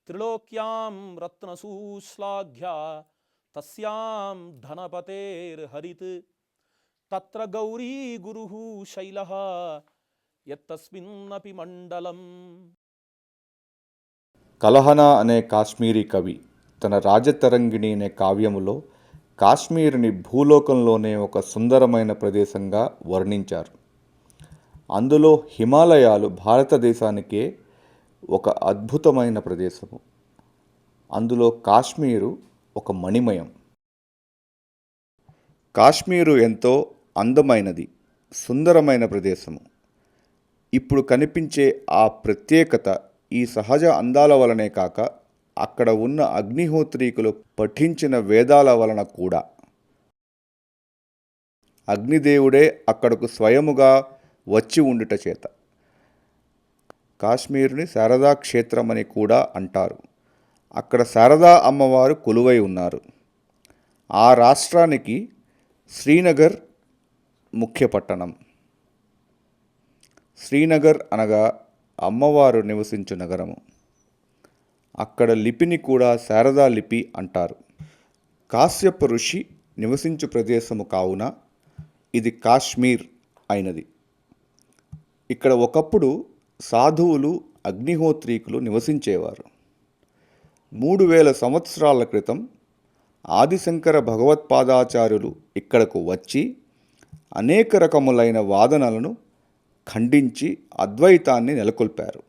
త్రిలోక్యాం రత్నసూశ్లాఘ్య తస్యాం ధనపతేర్హరిత్ తత్ర గౌరీ గురుః శైలః యత్తస్మిన్నపి మండలం. కలహన అనే కాశ్మీరీ కవి తన రాజతరంగిణి అనే కావ్యములో కాశ్మీరుని భూలోకంలోనే ఒక సుందరమైన ప్రదేశంగా వర్ణించారు. అందులో హిమాలయాలు భారతదేశానికే ఒక అద్భుతమైన ప్రదేశము. అందులో కాశ్మీరు ఒక మణిమయం. కాశ్మీరు ఎంతో అందమైనది, సుందరమైన ప్రదేశము. ఇప్పుడు కనిపించే ఆ ప్రత్యేకత ఈ సహజ అందాల వలనే కాక అక్కడ ఉన్న అగ్నిహోత్రీకులు పఠించిన వేదాల వలన కూడా. అగ్నిదేవుడే అక్కడకు స్వయముగా వచ్చి ఉండుట చేత కాశ్మీరుని శారదా క్షేత్రమని కూడా అంటారు. అక్కడ శారదా అమ్మవారు కొలువై ఉన్నారు. ఆ రాష్ట్రానికి శ్రీనగర్ ముఖ్య పట్టణం. శ్రీనగర్ అనగా అమ్మవారు నివసించు నగరము. అక్కడ లిపిని కూడా శారదా లిపి అంటారు. కాశ్యప ఋషి నివసించు ప్రదేశము కావున ఇది కాశ్మీర్ అయినది. ఇక్కడ ఒకప్పుడు సాధువులు, అగ్నిహోత్రీకులు నివసించేవారు. 3000 సంవత్సరాల క్రితం ఆదిశంకర భగవత్పాదాచార్యులు ఇక్కడకు వచ్చి అనేక రకములైన వాదనలను ఖండించి అద్వైతాన్ని నెలకొల్పారు.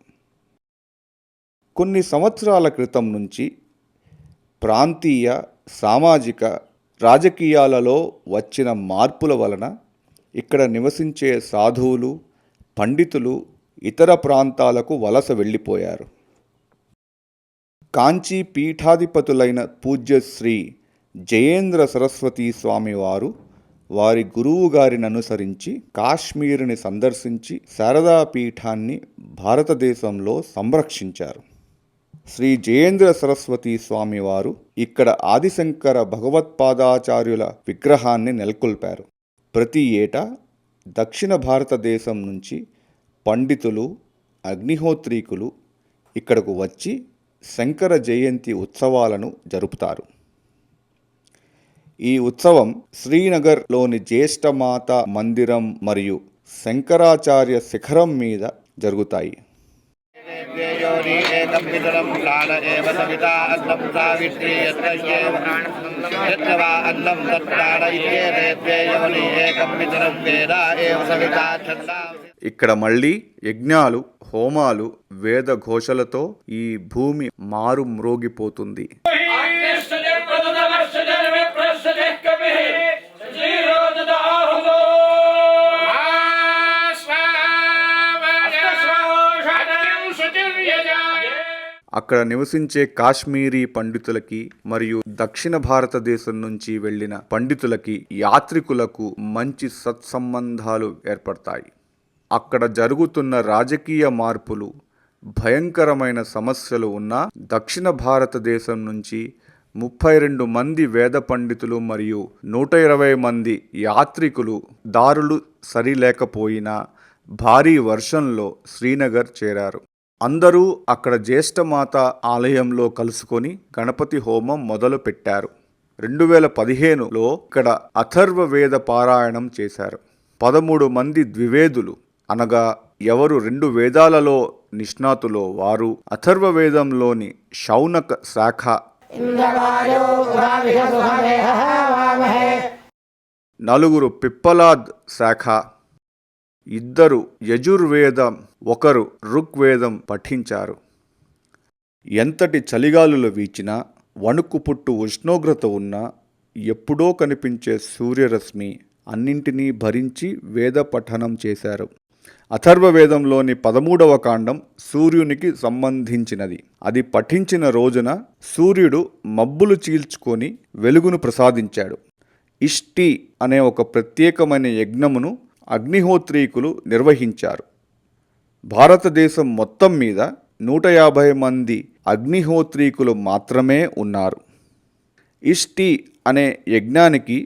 కొన్ని సంవత్సరాల క్రితం నుంచి ప్రాంతీయ, సామాజిక, రాజకీయాలలో వచ్చిన మార్పుల వలన ఇక్కడ నివసించే సాధువులు, పండితులు ఇతర ప్రాంతాలకు వలస వెళ్ళిపోయారు. కాంచీ పీఠాధిపతులైన పూజ్య శ్రీ జయేంద్ర సరస్వతీ స్వామి వారు వారి గురువు గారిని అనుసరించి కాశ్మీరుని సందర్శించి శారదా పీఠాన్ని భారతదేశంలో సంరక్షించారు. శ్రీ జయేంద్ర సరస్వతీ స్వామి వారు ఇక్కడ ఆదిశంకర భగవత్పాదాచార్యుల విగ్రహాన్ని నెలకొల్పారు. ప్రతి ఏటా దక్షిణ భారతదేశం నుంచి పండితులు, అగ్నిహోత్రీకులు ఇక్కడకు వచ్చి శంకర జయంతి ఉత్సవాలను జరుపుతారు. ఈ ఉత్సవం శ్రీనగర్లోని జ్యేష్ఠమాత మందిరం మరియు శంకరాచార్య శిఖరం మీద జరుగుతాయి. ఇక్కడ మళ్ళీ యజ్ఞాలు, హోమాలు, వేద ఘోషలతో ఈ భూమి మారు మ్రోగిపోతుంది. అక్కడ నివసించే కాశ్మీరీ పండితులకి మరియు దక్షిణ భారతదేశం నుంచి వెళ్ళిన పండితులకి, యాత్రికులకు మంచి సత్సంబంధాలు ఏర్పడతాయి. అక్కడ జరుగుతున్న రాజకీయ మార్పులు, భయంకరమైన సమస్యలు ఉన్న దక్షిణ భారతదేశం నుంచి 32 మంది వేద పండితులు మరియు 120 మంది యాత్రికులు దారులు సరిలేకపోయినా భారీ వర్షంలో శ్రీనగర్ చేరారు. అందరూ అక్కడ జ్యేష్ఠమాత ఆలయంలో కలుసుకొని గణపతి హోమం మొదలు పెట్టారు. 2015లో ఇక్కడ అథర్వ వేద పారాయణం చేశారు. 13 మంది ద్వివేదులు అనగా ఎవరు 2 వేదాలలో నిష్ణాతులో వారు అథర్వ వేదంలోని శౌనక శాఖ, 4 పిప్పలాద్ శాఖ, 2 యజుర్వేదం, 1 ఋగ్వేదం పఠించారు. ఎంతటి చలిగాలులు వీచినా, వణుకు పుట్టు ఉష్ణోగ్రత ఉన్నా, ఎప్పుడో కనిపించే సూర్యరశ్మి అన్నింటినీ భరించి వేద పఠనం చేశారు. అథర్వవేదంలోని 13వ కాండం సూర్యునికి సంబంధించినది. అది పఠించిన రోజున సూర్యుడు మబ్బులు చీల్చుకొని వెలుగును ప్రసాదించాడు. ఇష్టి అనే ఒక ప్రత్యేకమైన యజ్ఞమును అగ్నిహోత్రీకులు నిర్వహించారు. భారతదేశం మొత్తం మీద 150 మంది అగ్నిహోత్రీకులు మాత్రమే ఉన్నారు. ఇష్టి అనే యజ్ఞానికి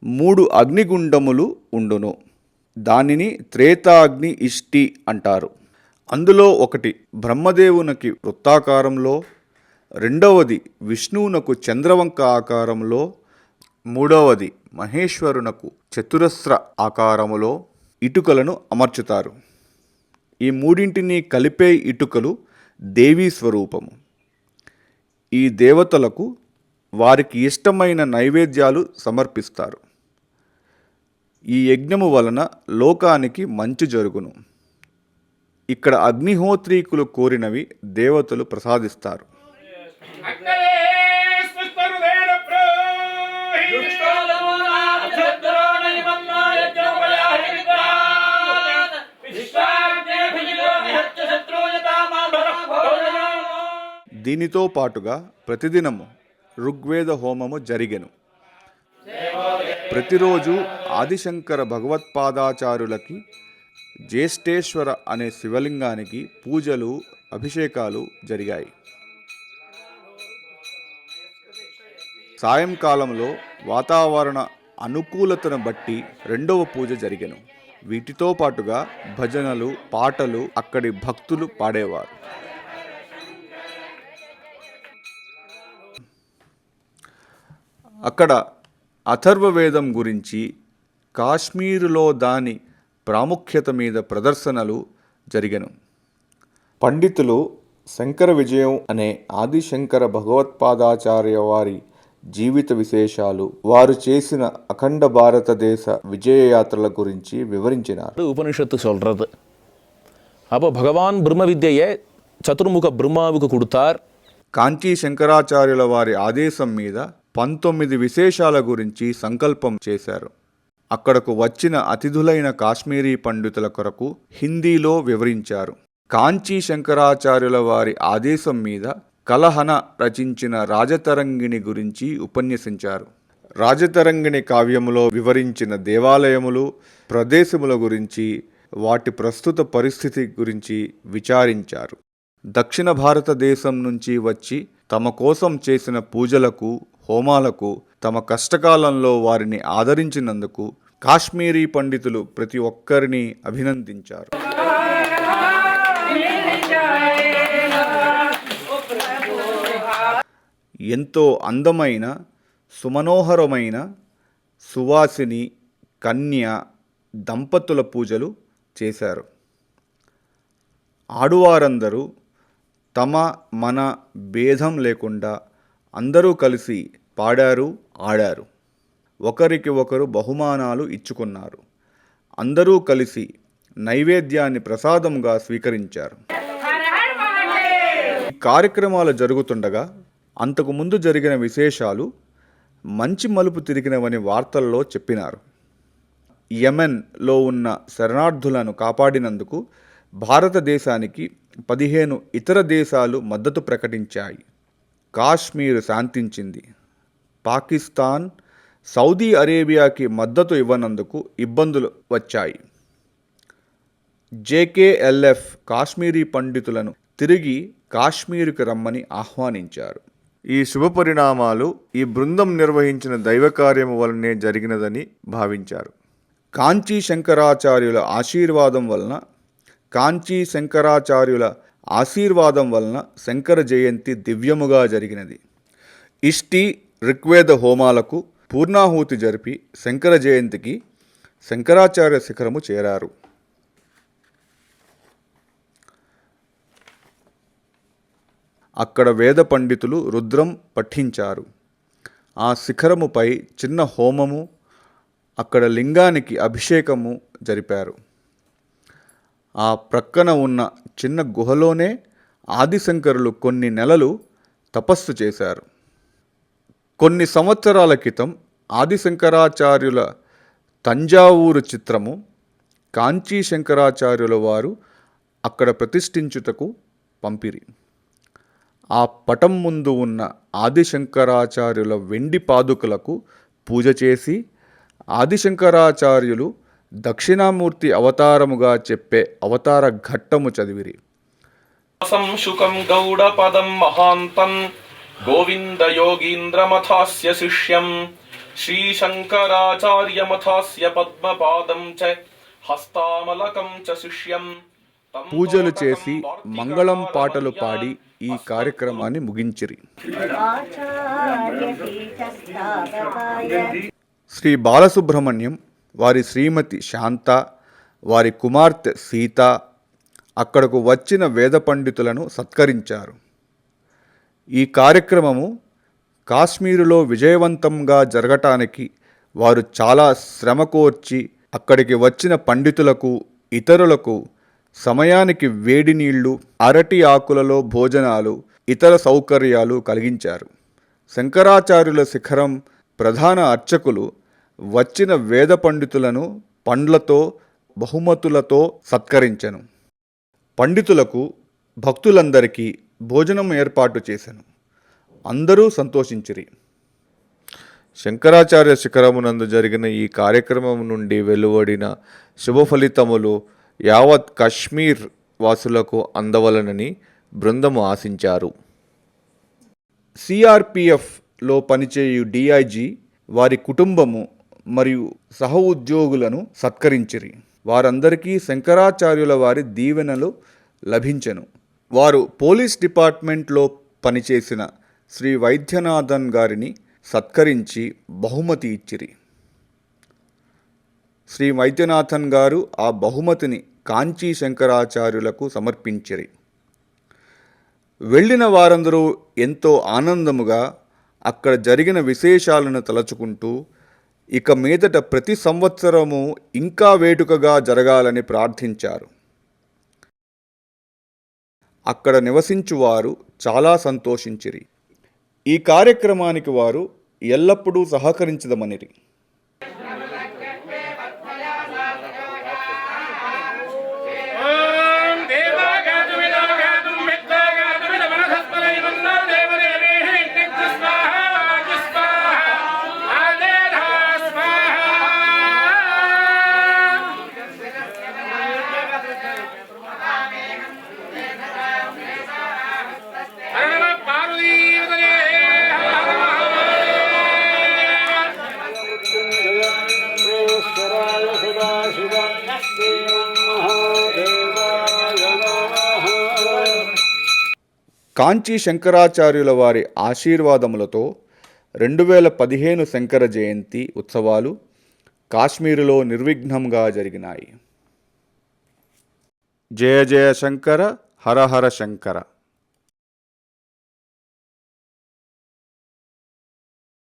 3 అగ్నిగుండములు ఉండును. దానిని త్రేతాగ్ని ఇష్టి అంటారు. అందులో ఒకటి బ్రహ్మదేవునికి వృత్తాకారంలో, రెండవది విష్ణువునకు చంద్రవంక ఆకారములో, మూడవది మహేశ్వరునకు చతురస్ర ఆకారములో ఇటుకలను అమర్చుతారు. ఈ మూడింటిని కలిపే ఇటుకలు దేవీ స్వరూపము. ఈ దేవతలకు వారికి ఇష్టమైన నైవేద్యాలు సమర్పిస్తారు. ఈ యజ్ఞము వలన లోకానికి మంచి జరుగును. ఇక్కడ అగ్నిహోత్రీకులు కోరినవి దేవతలు ప్రసాదిస్తారు. దీనితో పాటుగా ప్రతిదినము ఋగ్వేద హోమము జరిగెను. ప్రతిరోజు ఆదిశంకర భగవత్పాదాచార్యులకి జ్యేష్ఠేశ్వర అనే శివలింగానికి పూజలు, అభిషేకాలు జరిగాయి. సాయంకాలంలో వాతావరణ అనుకూలతను బట్టి రెండవ పూజ జరిగెను. వీటితో పాటుగా భజనలు, పాటలు అక్కడి భక్తులు పాడేవారు. అక్కడ అథర్వవేదం గురించి, కాశ్మీరులో దాని ప్రాముఖ్యత మీద ప్రదర్శనలు జరిగెను. పండితులు శంకర విజయం అనే ఆదిశంకర భగవత్పాదాచార్య వారి జీవిత విశేషాలు, వారు చేసిన అఖండ భారతదేశ విజయయాత్రల గురించి వివరించినారు. உபனிஷத்து சொல்கிறது. அப்போ பகவான் பிரம்ம வித்யையை சதுர்முக பிரம்மாவுக்கு கொடுத்தார். కాంచీ శంకరాచార్యుల వారి ఆదేశం మీద 19 విశేషాల గురించి సంకల్పం చేశారు. అక్కడకు వచ్చిన అతిథులైన కాశ్మీరీ పండితుల కొరకు హిందీలో వివరించారు. కాంచీ శంకరాచార్యుల వారి ఆదేశం మీద కలహన రచించిన రాజతరంగిణి గురించి ఉపన్యసించారు. రాజతరంగిణి కావ్యములో వివరించిన దేవాలయములు, ప్రదేశముల గురించి, వాటి ప్రస్తుత పరిస్థితి గురించి విచారించారు. దక్షిణ భారతదేశం నుంచి వచ్చి తమ కోసం చేసిన పూజలకు, హోమాలకు, తమ కష్టకాలంలో వారిని ఆదరించినందుకు కాశ్మీరీ పండితులు ప్రతి ఒక్కరిని అభినందించారు. ఎంతో అందమైన, సుమనోహరమైన సువాసిని కన్య దంపతుల పూజలు చేశారు. ఆడువారందరూ తమ మన భేదం లేకుండా అందరూ కలిసి పాడారు, ఆడారు. ఒకరికి ఒకరు బహుమానాలు ఇచ్చుకున్నారు. అందరూ కలిసి నైవేద్యాన్ని ప్రసాదంగా స్వీకరించారు. ఈ కార్యక్రమాలు జరుగుతుండగా అంతకుముందు జరిగిన విశేషాలు మంచి మలుపు తిరిగినవని వార్తల్లో చెప్పినారు. యెమెన్లో ఉన్న శరణార్థులను కాపాడినందుకు భారతదేశానికి 15 ఇతర దేశాలు మద్దతు ప్రకటించాయి. కాశ్మీర్ శాంతించింది. పాకిస్తాన్, సౌదీ అరేబియాకి మద్దతు ఇవ్వనందుకు ఇబ్బందులు వచ్చాయి. జేకేఎల్ఎఫ్ కాశ్మీరీ పండితులను తిరిగి కాశ్మీరుకి రమ్మని ఆహ్వానించారు. ఈ శుభ పరిణామాలు ఈ బృందం నిర్వహించిన దైవకార్యము వలనే జరిగినదని భావించారు. కాంచీ శంకరాచార్యుల ఆశీర్వాదం వలన శంకర జయంతి దివ్యముగా జరిగినది. ఇష్టి, ఋగ్వేద హోమాలకు పూర్ణాహుతి జరిపి శంకర జయంతికి శంకరాచార్య శిఖరము చేరారు. అక్కడ వేద పండితులు రుద్రం పఠించారు. ఆ శిఖరముపై చిన్న హోమము, అక్కడ లింగానికి అభిషేకము జరిపారు. ఆ ప్రక్కన ఉన్న చిన్న గుహలోనే ఆదిశంకరులు కొన్ని నెలలు తపస్సు చేశారు. కొన్ని సంవత్సరాల క్రితం ఆదిశంకరాచార్యుల తంజావూరు చిత్రము కాంచీ శంకరాచార్యుల వారు అక్కడ ప్రతిష్ఠించుటకు పంపిరి. ఆ పటం ముందు ఉన్న ఆదిశంకరాచార్యుల వెండి పాదుకలకు పూజ చేసి ఆదిశంకరాచార్యులు దక్షిణామూర్తి అవతారముగా చెప్పే అవతార ఘట్టము చదివిరి. సంశుకం గౌడ పదం మహాంతం గోవింద యోగీంద్రమథాస్య శిష్యం శ్రీశంకరాచార్యమథాస్య పద్మపాదం చ హస్తామలకం చ శిష్యం పూజలు చేసి మంగళం పాటలు పాడి ఈ కార్యక్రమాన్ని ముగించిరి. శ్రీ బాలసుబ్రహ్మణ్యం, వారి శ్రీమతి శాంత, వారి కుమార్తె సీత అక్కడకు వచ్చిన వేద పండితులను సత్కరించారు. ఈ కార్యక్రమము కాశ్మీరులో విజయవంతంగా జరగటానికి వారు చాలా శ్రమ కోర్చి అక్కడికి వచ్చిన పండితులకు, ఇతరులకు సమయానికి వేడి నీళ్లు, అరటి ఆకులలో భోజనాలు, ఇతర సౌకర్యాలు కలిగించారు. శంకరాచార్యుల శిఖరం ప్రధాన అర్చకులు వచ్చిన వేద పండితులను పండ్లతో, బహుమతులతో సత్కరించెను. పండితులకు, భక్తులందరికీ భోజనం ఏర్పాటు చేసెను. అందరూ సంతోషించిరి. శంకరాచార్య శిఖరమునందు జరిగిన ఈ కార్యక్రమం నుండి వెలువడిన శుభ ఫలితములు యావత్ కశ్మీర్ వాసులకు అందవలనని బృందము ఆశించారు. సిఆర్పిఎఫ్లో పనిచేయు డిఐజీ, వారి కుటుంబము మరియు సహ ఉద్యోగులను సత్కరించిరి. వారందరికీ శంకరాచార్యుల వారి దీవెనలు లభించెను. వారు పోలీస్ డిపార్ట్మెంట్లో పనిచేసిన శ్రీ వైద్యనాథన్ గారిని సత్కరించి బహుమతి ఇచ్చిరి. శ్రీ వైద్యనాథన్ గారు ఆ బహుమతిని కాంచీ శంకరాచార్యులకు సమర్పించిరి. వెళ్ళిన వారందరూ ఎంతో ఆనందముగా అక్కడ జరిగిన విశేషాలను తలచుకుంటూ ఇక మీదట ప్రతి సంవత్సరము ఇంకా వేడుకగా జరగాలని ప్రార్థించారు. అక్కడ నివసించువారు చాలా సంతోషించిరి. ఈ కార్యక్రమానికి వారు ఎల్లప్పుడూ సహకరించదమనిరి. కాంచీ శంకరాచార్యుల వారి ఆశీర్వాదములతో 2015 శంకర జయంతి ఉత్సవాలు కాశ్మీరులో నిర్విఘ్నంగా జరిగినాయి. జయ జయ శంకర, హర హర శంకర.